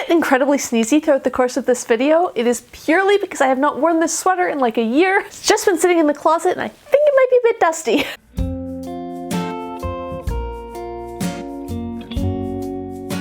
get incredibly sneezy throughout the course of this video, it is purely because I have not worn this sweater in like a year. It's just been sitting in the closet and I think it might be a bit dusty.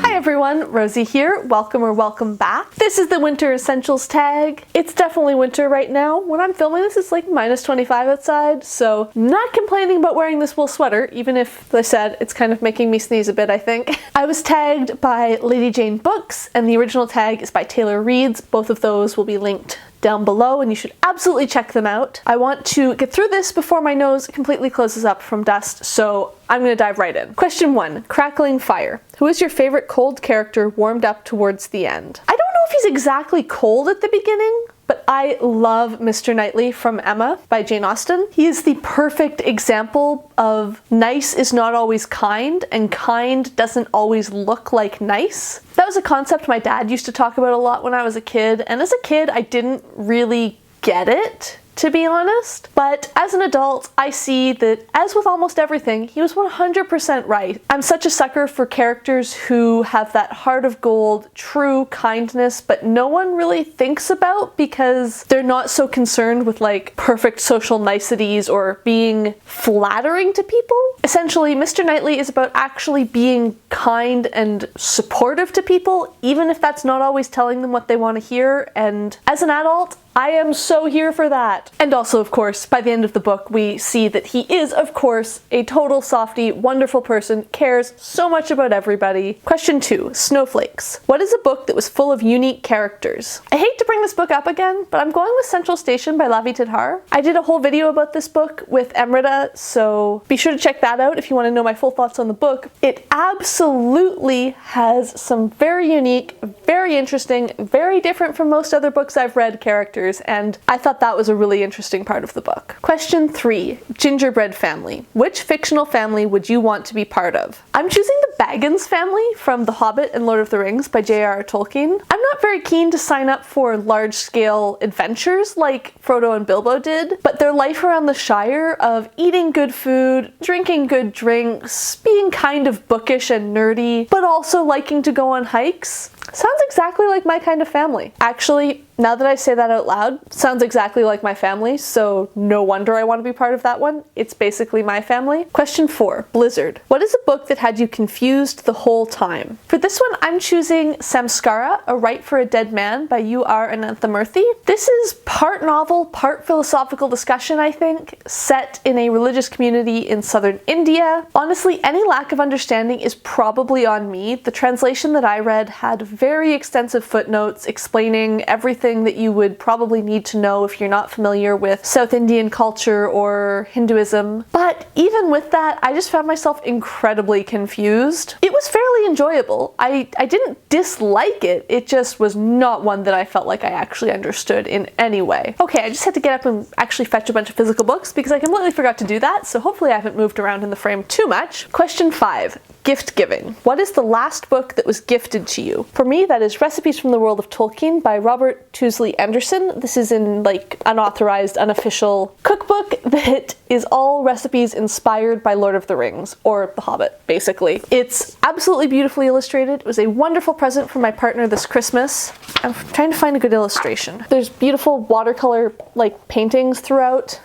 Hi everyone, Rosie here. Welcome back. This is the Winter Essentials tag. It's definitely winter right now. When I'm filming this, it's like -25 outside, so not complaining about wearing this wool sweater, even if, as I said, it's kind of making me sneeze a bit, I think. I was tagged by Lady Jane Books, and the original tag is by Taylor Reads. Both of those will be linked down below and you should absolutely check them out. I want to get through this before my nose completely closes up from dust, so I'm gonna dive right in. Question 1, Crackling Fire. Who is your favorite cold character warmed up towards the end? I don't know if he's exactly cold at the beginning, but I love Mr. Knightley from Emma by Jane Austen. He is the perfect example of nice is not always kind, and kind doesn't always look like nice. That was a concept my dad used to talk about a lot when I was a kid, and as a kid I didn't really get it, to be honest. But as an adult, I see that, as with almost everything, he was 100% right. I'm such a sucker for characters who have that heart of gold, true kindness, but no one really thinks about because they're not so concerned with like perfect social niceties or being flattering to people. Essentially, Mr. Knightley is about actually being kind and supportive to people, even if that's not always telling them what they want to hear, and as an adult, I am so here for that. And also, of course, by the end of the book, we see that he is, of course, a total softie, wonderful person, cares so much about everybody. Question 2, Snowflakes. What is a book that was full of unique characters? I hate to bring this book up again, but I'm going with Central Station by Lavie Tidhar. I did a whole video about this book with Amrita, so be sure to check that out if you want to know my full thoughts on the book. It absolutely has some very unique, very interesting, very different from most other books I've read characters, and I thought that was a really interesting part of the book. Question 3, Gingerbread Family. Which fictional family would you want to be part of? I'm choosing the Baggins family from The Hobbit and Lord of the Rings by J.R.R. Tolkien. I'm not very keen to sign up for large-scale adventures like Frodo and Bilbo did, but their life around the Shire of eating good food, drinking good drinks, being kind of bookish and nerdy, but also liking to go on hikes, sounds exactly like my kind of family. Actually, now that I say that out loud, sounds exactly like my family, so no wonder I want to be part of that one. It's basically my family. Question 4, Blizzard. What is a book that had you confused the whole time? For this one, I'm choosing Samskara, A Rite for a Dead Man by J.R.R. Ananthamurthy. This is part novel, part philosophical discussion, I think, set in a religious community in southern India. Honestly, any lack of understanding is probably on me. The translation that I read had very extensive footnotes explaining everything that you would probably need to know if you're not familiar with South Indian culture or Hinduism. But even with that, I just found myself incredibly confused. It was fairly enjoyable. I didn't dislike it, it just was not one that I felt like I actually understood in any way. Okay, I just had to get up and actually fetch a bunch of physical books because I completely forgot to do that, so hopefully I haven't moved around in the frame too much. Question 5, gift giving. What is the last book that was gifted to you? For me, that is Recipes from the World of Tolkien by Robert Tuesley Anderson. This is in like unauthorized, unofficial cookbook that is all recipes inspired by Lord of the Rings, or The Hobbit, basically. It's absolutely beautifully illustrated. It was a wonderful present from my partner this Christmas. I'm trying to find a good illustration. There's beautiful watercolor like paintings throughout.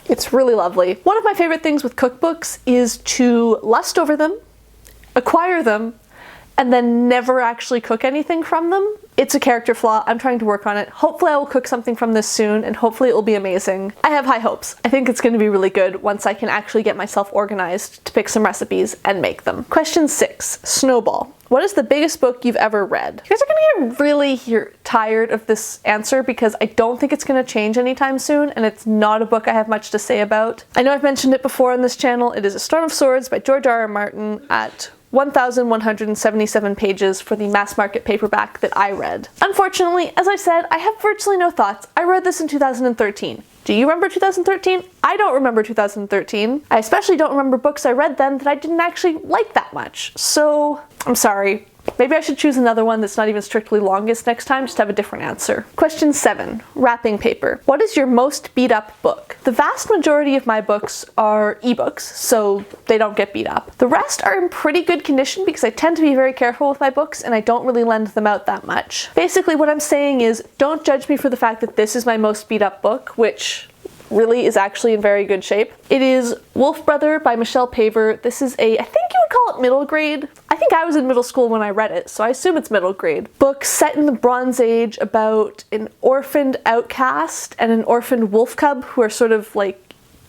It's really lovely. One of my favorite things with cookbooks is to lust over them, acquire them, and then never actually cook anything from them. It's a character flaw. I'm trying to work on it. Hopefully I will cook something from this soon, and hopefully it will be amazing. I have high hopes. I think it's going to be really good once I can actually get myself organized to pick some recipes and make them. Question 6, Snowball. What is the biggest book you've ever read? You guys are gonna get really tired of this answer because I don't think it's gonna change anytime soon, and it's not a book I have much to say about. I know I've mentioned it before on this channel. It is A Storm of Swords by George R.R. Martin at 1,177 pages for the mass market paperback that I read. Unfortunately, as I said, I have virtually no thoughts. I read this in 2013. Do you remember 2013? I don't remember 2013. I especially don't remember books I read then that I didn't actually like that much. So, I'm sorry. Maybe I should choose another one that's not even strictly longest next time, just have a different answer. Question 7, wrapping paper. What is your most beat up book? The vast majority of my books are ebooks, so they don't get beat up. The rest are in pretty good condition because I tend to be very careful with my books and I don't really lend them out that much. Basically what I'm saying is, don't judge me for the fact that this is my most beat up book, which really is actually in very good shape. It is Wolf Brother by Michelle Paver. This is I think you would call it middle grade. I think I was in middle school when I read it, so I assume it's middle grade. Book set in the Bronze Age about an orphaned outcast and an orphaned wolf cub who are sort of like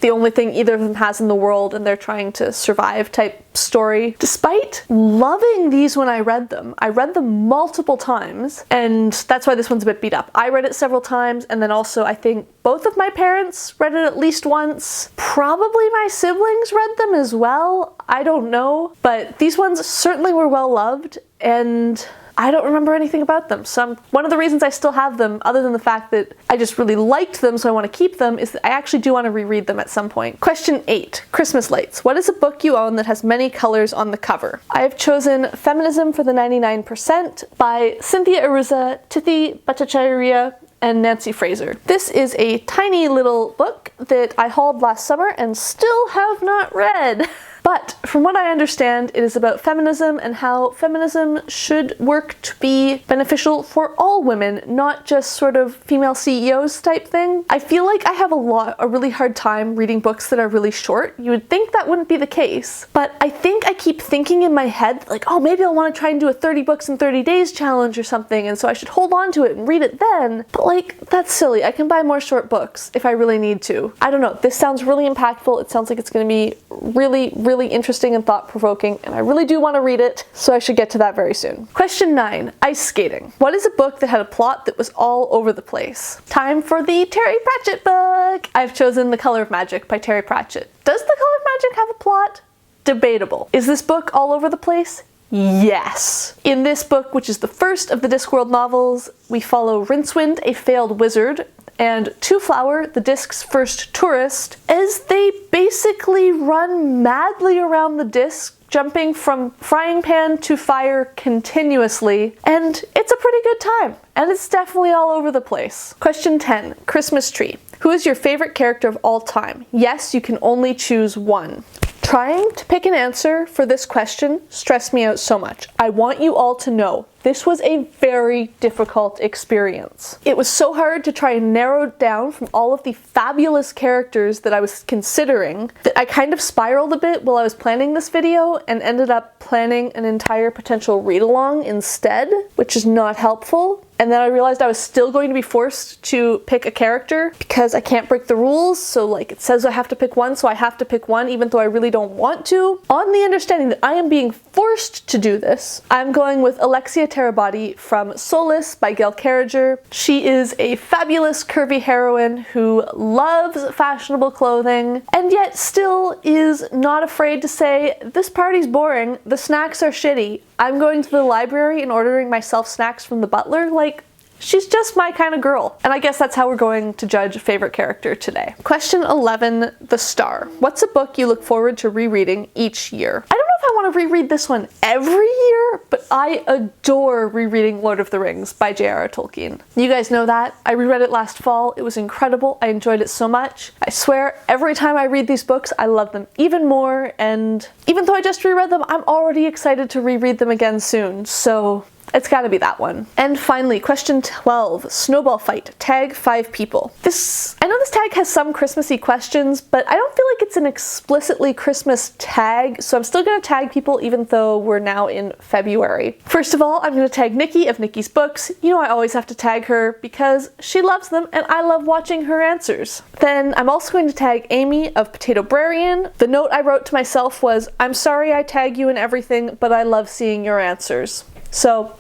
the only thing either of them has in the world and they're trying to survive type story. Despite loving these when I read them multiple times, and that's why this one's a bit beat up. I read it several times, and then also I think both of my parents read it at least once. Probably my siblings read them as well. I don't know, but these ones certainly were well loved, and I don't remember anything about them. So one of the reasons I still have them, other than the fact that I just really liked them so I want to keep them, is that I actually do want to reread them at some point. Question 8, Christmas lights. What is a book you own that has many colors on the cover? I have chosen Feminism for the 99% by Cinzia, Arruzza, Tithi, Bhattacharya, and Nancy Fraser. This is a tiny little book that I hauled last summer and still have not read. But from what I understand, it is about feminism and how feminism should work to be beneficial for all women, not just sort of female CEOs type thing. I feel like I have a really hard time reading books that are really short. You would think that wouldn't be the case, but I think I keep thinking in my head, like, oh, maybe I'll want to try and do a 30 books in 30 days challenge or something, and so I should hold on to it and read it then. But like, that's silly. I can buy more short books if I really need to. I don't know. This sounds really impactful. It sounds like it's going to be really interesting and thought-provoking, and I really do want to read it, so I should get to that very soon. Question 9, ice skating. What is a book that had a plot that was all over the place? Time for the Terry Pratchett book! I've chosen The Color of Magic by Terry Pratchett. Does The Color of Magic have a plot? Debatable. Is this book all over the place? Yes. In this book, which is the first of the Discworld novels, we follow Rincewind, a failed wizard, and Twoflower, the disc's first tourist, as they basically run madly around the disc, jumping from frying pan to fire continuously, and it's a pretty good time, and it's definitely all over the place. Question 10, Christmas tree. Who is your favorite character of all time? Yes, you can only choose one. Trying to pick an answer for this question stressed me out so much. I want you all to know this was a very difficult experience. It was so hard to try and narrow it down from all of the fabulous characters that I was considering that I kind of spiraled a bit while I was planning this video and ended up planning an entire potential read-along instead, which is not helpful. And then I realized I was still going to be forced to pick a character because I can't break the rules, so like it says I have to pick one, so I have to pick one even though I really don't want to. On the understanding that I am being forced to do this, I'm going with Alexia Terabody from Soulless by Gail Carriger. She is a fabulous curvy heroine who loves fashionable clothing and yet still is not afraid to say, this party's boring, the snacks are shitty, I'm going to the library and ordering myself snacks from the butler. Like, she's just my kind of girl. And I guess that's how we're going to judge favorite character today. Question 11, The Star. What's a book you look forward to rereading each year? I don't know if I want to reread this one every year, but I adore rereading Lord of the Rings by J.R.R. Tolkien. You guys know that. I reread it last fall. It was incredible. I enjoyed it so much. I swear, every time I read these books, I love them even more, and even though I just reread them, I'm already excited to reread them again soon, so it's gotta be that one. And finally, question 12, Snowball Fight, tag 5 people. I know this tag has some Christmassy questions, but I don't feel like it's an explicitly Christmas tag, so I'm still gonna tag people even though we're now in February. First of all, I'm gonna tag Nikki of Nikki's Books. You know I always have to tag her because she loves them and I love watching her answers. Then I'm also going to tag Amy of Potato Brarian. The note I wrote to myself was, I'm sorry I tag you in everything, but I love seeing your answers. So,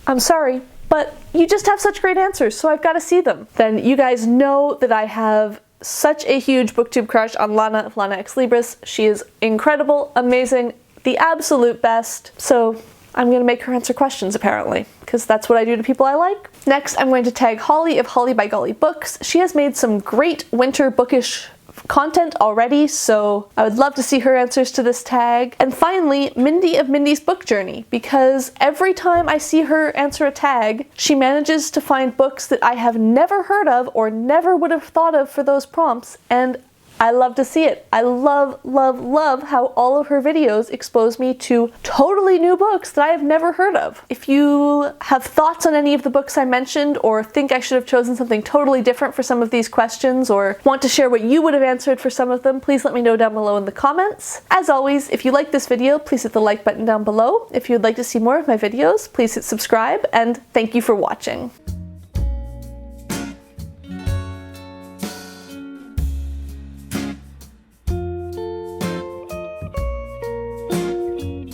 I'm sorry, but you just have such great answers, so I've got to see them. Then you guys know that I have such a huge booktube crush on Lana of Lana Ex Libris. She is incredible, amazing, the absolute best. So I'm going to make her answer questions apparently, because that's what I do to people I like. Next, I'm going to tag Holly of Holly by Golly Books. She has made some great winter bookish content already, so I would love to see her answers to this tag. And finally, Mindy of Mindy's Book Journey, because every time I see her answer a tag, she manages to find books that I have never heard of or never would have thought of for those prompts, and I love to see it. I love, love, love how all of her videos expose me to totally new books that I have never heard of. If you have thoughts on any of the books I mentioned, or think I should have chosen something totally different for some of these questions, or want to share what you would have answered for some of them, please let me know down below in the comments. As always, if you like this video, please hit the like button down below. If you'd like to see more of my videos, please hit subscribe, and thank you for watching.